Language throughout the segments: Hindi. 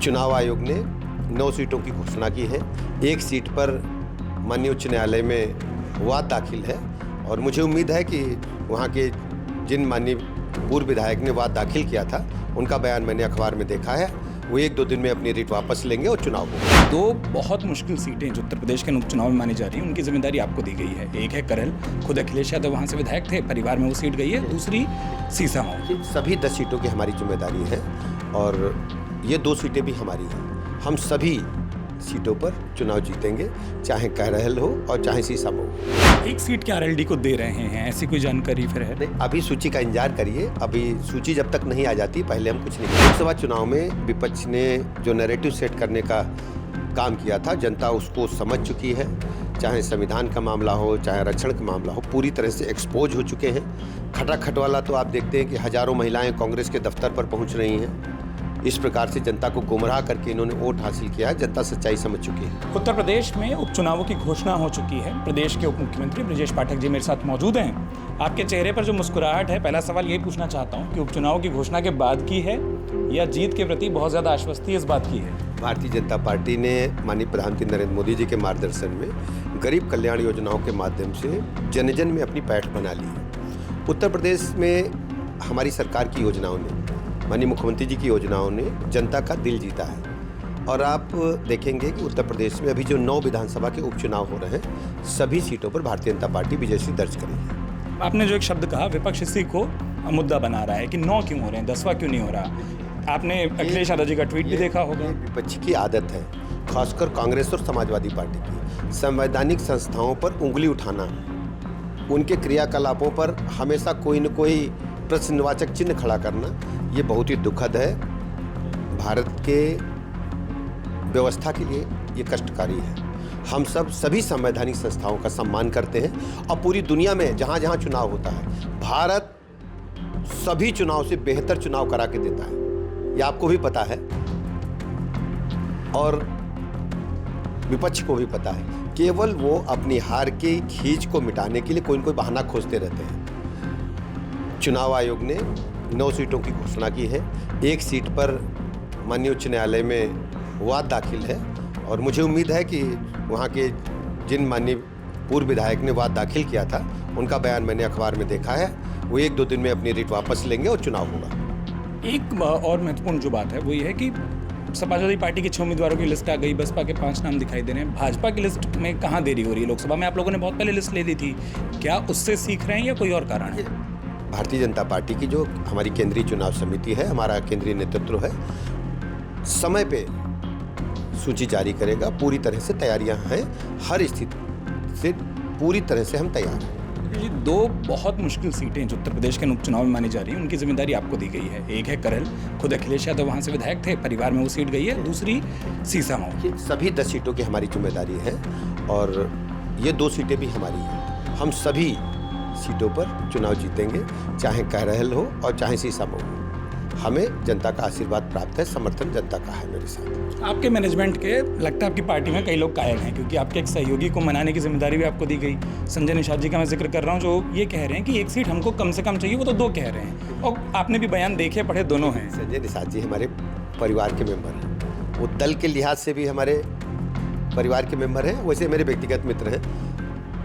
चुनाव आयोग ने 9 सीटों की घोषणा की है। एक सीट पर माननीय उच्च न्यायालय में वाद दाखिल है और मुझे उम्मीद है कि वहाँ के जिन माननीय पूर्व विधायक ने वाद दाखिल किया था उनका बयान मैंने अखबार में देखा है। वो 1-2 दिन में अपनी रिट वापस लेंगे और चुनाव होगा। 2 बहुत मुश्किल सीटें जो उत्तर प्रदेश के उपचुनाव में मानी जा रही हैं, उनकी जिम्मेदारी आपको दी गई है। एक है करहल, खुद अखिलेश यादव वहाँ से विधायक थे, परिवार में वो सीट गई है। दूसरी सीसामऊ। सभी 10 सीटों की हमारी जिम्मेदारी है और ये 2 सीटें भी हमारी हैं। हम सभी सीटों पर चुनाव जीतेंगे, चाहे करहल हो और चाहे सीसामऊ। एक सीट क्या आरएलडी को दे रहे हैं, ऐसी कोई जानकारी फिर है? अभी सूची का इंतजार करिए। अभी सूची जब तक नहीं आ जाती पहले हम कुछ नहीं। लोकसभा चुनाव में विपक्ष ने जो नैरेटिव सेट करने का काम किया था, जनता उसको समझ चुकी है। चाहे संविधान का मामला हो, चाहे आरक्षण का मामला हो, पूरी तरह से एक्सपोज हो चुके हैं। खटाखट वाला तो आप देखते हैं कि हजारों महिलाएं कांग्रेस के दफ्तर पर पहुंच रही हैं। इस प्रकार से जनता को गुमराह करके इन्होंने वोट हासिल किया है। जनता सच्चाई समझ चुकी है। उत्तर प्रदेश में उपचुनावों की घोषणा हो चुकी है। प्रदेश के उप मुख्यमंत्री ब्रजेश पाठक जी मेरे साथ मौजूद हैं। आपके चेहरे पर जो मुस्कुराहट है, पहला सवाल यही पूछना चाहता हूं कि उपचुनाव की घोषणा के बाद की है या जीत के प्रति बहुत ज़्यादा आश्वस्ति इस बात की है? भारतीय जनता पार्टी ने माननीय प्रधानमंत्री नरेंद्र मोदी जी के मार्गदर्शन में गरीब कल्याण योजनाओं के माध्यम से जन जन में अपनी पैठ बना ली है। उत्तर प्रदेश में हमारी सरकार की योजनाओं ने, माननीय मुख्यमंत्री जी की योजनाओं ने जनता का दिल जीता है। और आप देखेंगे कि उत्तर प्रदेश में अभी जो 9 विधानसभा के उपचुनाव हो रहे हैं, सभी सीटों पर भारतीय जनता पार्टी विजयश्री दर्ज करेगी। आपने जो एक शब्द कहा, विपक्ष इसी को मुद्दा बना रहा है कि 9 क्यों हो रहे हैं, 10वां क्यों नहीं हो रहा। आपने अखिलेश यादव जी का ट्वीट भी देखा होगा। विपक्ष की आदत है, खासकर कांग्रेस और समाजवादी पार्टी की, संवैधानिक संस्थाओं पर उंगली उठाना, उनके क्रियाकलापों पर हमेशा कोई न कोई प्रश्नवाचक चिन्ह खड़ा करना। ये बहुत ही दुखद है। भारत के व्यवस्था के लिए ये कष्टकारी है। हम सब सभी संवैधानिक संस्थाओं का सम्मान करते हैं और पूरी दुनिया में जहाँ जहाँ चुनाव होता है, भारत सभी चुनाव से बेहतर चुनाव करा के देता है। ये आपको भी पता है और विपक्ष को भी पता है। केवल वो अपनी हार की खींच को मिटाने के लिए कोई न कोई बहाना खोजते रहते हैं। चुनाव आयोग ने 9 सीटों की घोषणा की है। एक सीट पर माननीय उच्च न्यायालय में वाद दाखिल है और मुझे उम्मीद है कि वहाँ के जिन माननीय पूर्व विधायक ने वाद दाखिल किया था उनका बयान मैंने अखबार में देखा है। वो 1-2 दिन में अपनी रिट वापस लेंगे और चुनाव होगा। एक और महत्वपूर्ण जो बात है वो ये है कि समाजवादी पार्टी के 6 उम्मीदवारों की लिस्ट आ गई, बसपा के 5 नाम दिखाई दे रहे हैं। भाजपा की लिस्ट में कहाँ देरी हो रही है? लोकसभा में आप लोगों ने बहुत पहले लिस्ट ले ली थी, क्या उससे सीख रहे हैं या कोई और कारण है? भारतीय जनता पार्टी की जो हमारी केंद्रीय चुनाव समिति है, हमारा केंद्रीय नेतृत्व है, समय पे सूची जारी करेगा। पूरी तरह से तैयारियां हैं, हर स्थिति से पूरी तरह से हम तैयार हैं। ये 2 बहुत मुश्किल सीटें जो उत्तर प्रदेश के उपचुनाव में मानी जा रही हैं, उनकी जिम्मेदारी आपको दी गई है। एक है करहल, खुद अखिलेश यादव वहाँ से विधायक थे, परिवार में वो सीट गई है। दूसरी सीसामऊ। सभी 10 सीटों की हमारी जिम्मेदारी है और ये 2 सीटें भी हमारी हैं। हम सभी सीटों पर चुनाव जीतेंगे, चाहे करहल हो और चाहे सीसामऊ हो। हमें जनता का आशीर्वाद प्राप्त है, समर्थन जनता का है मेरे साथ। आपके मैनेजमेंट के लगता है आपकी पार्टी में कई लोग कायल हैं, क्योंकि आपके एक सहयोगी को मनाने की जिम्मेदारी भी आपको दी गई। संजय निषाद जी का मैं जिक्र कर रहा हूं, जो ये कह रहे हैं कि एक सीट हमको कम से कम चाहिए, वो तो 2 कह रहे हैं। और आपने भी बयान देखे पढ़े दोनों हैं। संजय निषाद जी हमारे परिवार के मेंबर हैं। वो दल के लिहाज से भी हमारे परिवार के मेंबर हैं, वैसे मेरे व्यक्तिगत मित्र हैं।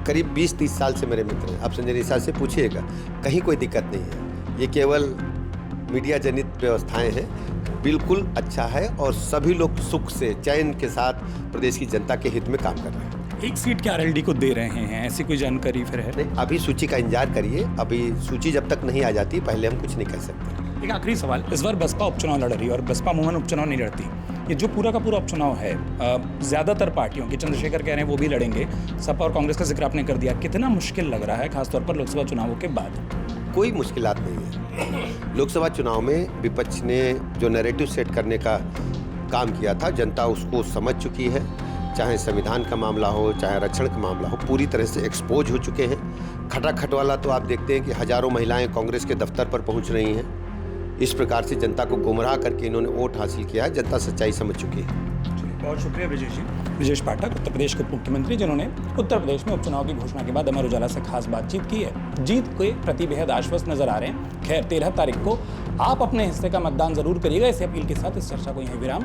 करीब 20-30 साल से मेरे मित्र हैं। आप संजय निषाद से पूछिएगा, कहीं कोई दिक्कत नहीं है। ये केवल मीडिया जनित व्यवस्थाएं हैं। बिल्कुल अच्छा है और सभी लोग सुख से चैन के साथ प्रदेश की जनता के हित में काम कर रहे हैं। एक सीट क्या आरएलडी को दे रहे हैं, ऐसी कोई जानकारी फिर है? अभी सूची का इंतजार करिए। अभी सूची जब तक नहीं आ जाती पहले हम कुछ नहीं कह सकते। एक आखिरी सवाल, इस बार बसपा उपचुनाव लड़ रही है और बसपा मोहन उपचुनाव नहीं लड़ती। ये जो पूरा का पूरा उपचुनाव है, ज़्यादातर पार्टियों के, चंद्रशेखर कह रहे हैं वो भी लड़ेंगे, सपा और कांग्रेस का जिक्र आपने कर दिया। कितना मुश्किल लग रहा है खासतौर पर लोकसभा चुनावों के बाद? कोई मुश्किलात नहीं है। लोकसभा चुनाव में विपक्ष ने जो नैरेटिव सेट करने का काम किया था, जनता उसको समझ चुकी है। चाहे संविधान का मामला हो, चाहे आरक्षण का मामला हो, पूरी तरह से एक्सपोज हो चुके हैं। खटाखट वाला तो आप देखते हैं कि हजारों महिलाएं कांग्रेस के दफ्तर पर पहुंच रही हैं। इस प्रकार से जनता को गुमराह करके इन्होंने वोट हासिल किया है। जनता सच्चाई समझ चुकी है। बहुत शुक्रिया ब्रिजेश जी। ब्रिजेश पाठक, उत्तर प्रदेश के उप मुख्यमंत्री, जिन्होंने उत्तर प्रदेश में उपचुनाव की घोषणा के बाद अमर उजाला से खास बातचीत की है। जीत के प्रति बेहद आश्वस्त नजर आ रहे हैं। खैर, 13 तारीख को आप अपने हिस्से का मतदान जरूर करिएगा। इस अपील के साथ इस चर्चा को यहीं विराम।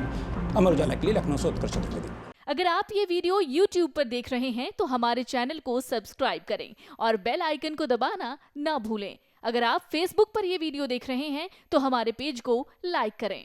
अमर उजाला के लिए लखनऊ से उत्कर्ष चतुर्वेदी। अगर आप ये वीडियो YouTube पर देख रहे हैं तो हमारे चैनल को सब्सक्राइब करें और बेल आइकन को दबाना ना भूलें। अगर आप Facebook पर ये वीडियो देख रहे हैं तो हमारे पेज को लाइक करें।